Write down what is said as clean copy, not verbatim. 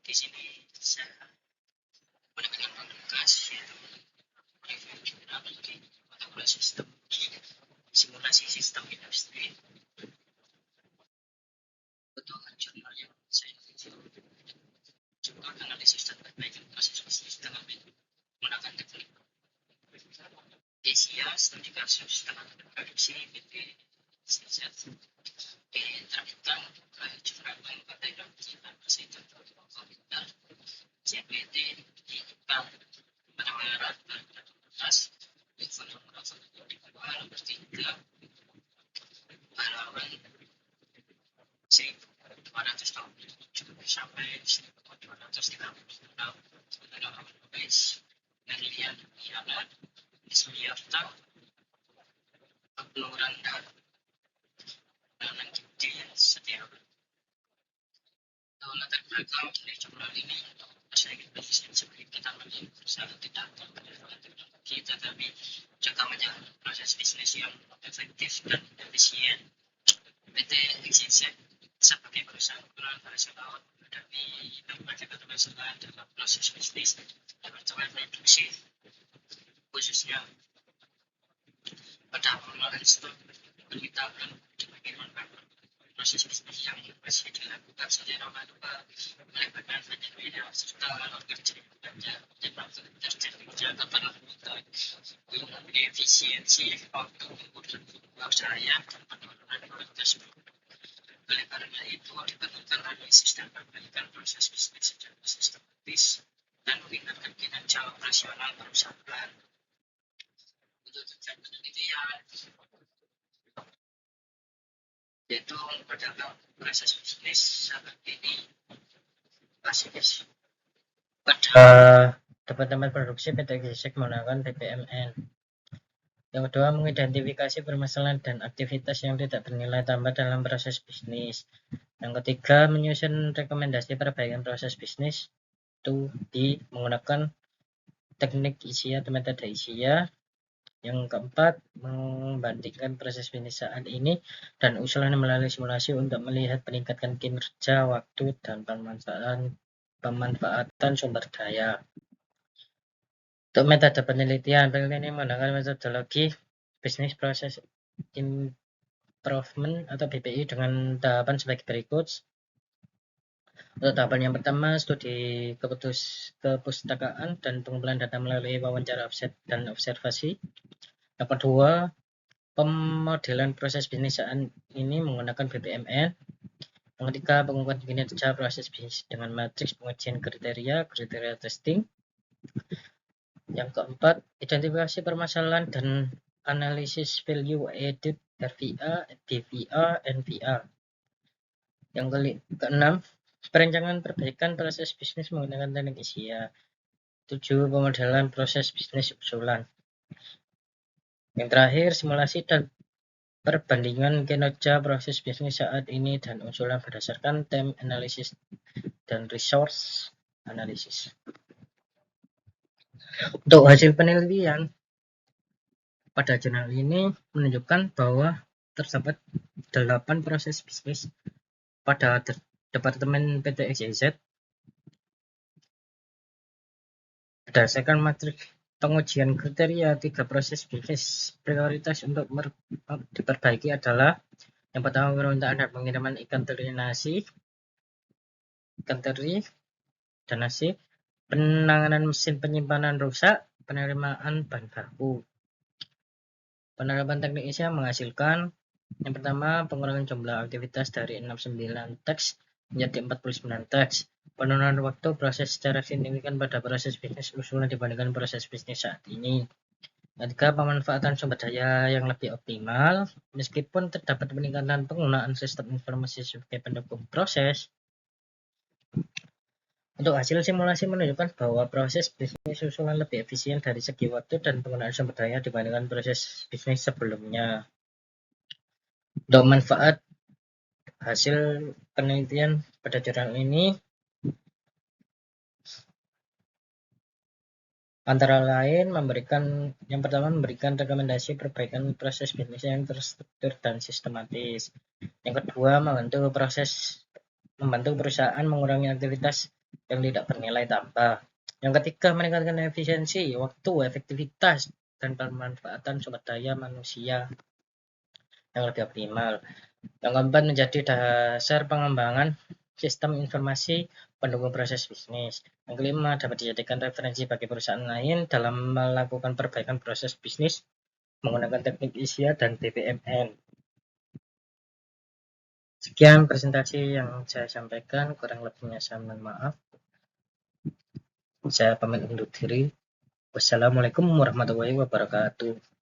Di sini saya menggunakan aplikasi review jurnal atau sistem simulasi sistem industri untuk jurnal yang saya review. Contoh analisis dan perbaikan proses bisnis dengan menggunakan teknik Asia studi kasus dalam produksi PT CZ diterbitkan oleh jurnal pada dan presiden dan CPT di Jepang pada Maret 2018 di volume nomor 3 halaman 1227 sampai 1236 dalam menulis penelitian Yana Ismiarta Abnuranda dan Gede setiap latar belakang dari jurnal ini saya berpikir sebagai pertama perusahaan tidak menggunakan teknologi tetapi juga menjaga proses bisnis yang efektif dan efisien. PT XYZ sebagai perusahaan multinasional menghadapi berbagai permasalahan dalam proses bisnis departemen produksi khususnya pada pengelolaan stok kita bagaimana proses bisnis yang masih dilakukan secara manual melibatkan banyak pihak serta kerja terjadi untuk efisiensi waktu usaha dan penurunan kualitas. Oleh karena itu diperlukan analisis dan perbaikan proses bisnis secara sistematis dan meningkatkan kinerja operasional perusahaan. Untuk tujuan penelitian yaitu memperdalam proses bisnis saat ini basis pada departemen produksi PT Gisek menggunakan BPMN. Yang kedua, mengidentifikasi permasalahan dan aktivitas yang tidak bernilai tambah dalam proses bisnis. Yang ketiga, menyusun rekomendasi perbaikan proses bisnis itu menggunakan teknik ISIA atau metode ISIA. Yang keempat, membandingkan proses bisnis saat ini dan usulan melalui simulasi untuk melihat peningkatan kinerja, waktu, dan pemanfaatan sumber daya. Untuk metode penelitian ini menggunakan metodologi Business Process Improvement atau BPI dengan tahapan sebagai berikut. Untuk tahapan yang pertama, studi kepustakaan dan pengumpulan data melalui wawancara offset dan observasi. Yang kedua, pemodelan proses bisnis saat ini menggunakan BPMN. Yang ketiga, pengukuran kinerja proses bisnis dengan matriks pengujian kriteria testing. Yang keempat, identifikasi permasalahan dan analisis value added RVA, DVA, NVA. Yang keenam, perencanaan perbaikan proses bisnis menggunakan teknik ISIA. 7. Pemodelan proses bisnis usulan. Yang terakhir, simulasi dan perbandingan kinerja proses bisnis saat ini dan usulan berdasarkan time analysis dan resource analysis. Untuk hasil penelitian pada jurnal ini menunjukkan bahwa terdapat 8 proses bisnis pada departemen PT XYZ berdasarkan matriks pengujian kriteria. 3 proses bisnis prioritas untuk diperbaiki adalah yang pertama, permintaan dan pengiriman ikan teri dan nasi, penanganan mesin penyimpanan rusak, penerimaan bahan baku. Penerapan teknik ISIA menghasilkan yang pertama, pengurangan jumlah aktivitas dari 69 teks menjadi 49 teks, penurunan waktu proses secara signifikan pada proses bisnis usulan dibandingkan proses bisnis saat ini. Yang ketiga, pemanfaatan sumber daya yang lebih optimal meskipun terdapat peningkatan penggunaan sistem informasi sebagai pendukung proses. Untuk hasil simulasi menunjukkan bahwa proses bisnis usulan lebih efisien dari segi waktu dan penggunaan sumber daya dibandingkan proses bisnis sebelumnya. Untuk manfaat hasil penelitian pada jurnal ini, Antara lain yang pertama memberikan rekomendasi perbaikan proses bisnis yang terstruktur dan sistematis. Yang kedua, membantu perusahaan mengurangi aktivitas yang tidak bernilai tambah. Yang ketiga, meningkatkan efisiensi, waktu, efektivitas, dan pemanfaatan sumber daya manusia yang lebih optimal. Yang keempat, menjadi dasar pengembangan sistem informasi pendukung proses bisnis. Yang kelima, dapat dijadikan referensi bagi perusahaan lain dalam melakukan perbaikan proses bisnis menggunakan teknik ISIA dan BPMN. Sekian presentasi yang saya sampaikan, kurang lebihnya saya mohon maaf. Saya pamit undur diri. Wassalamualaikum warahmatullahi wabarakatuh.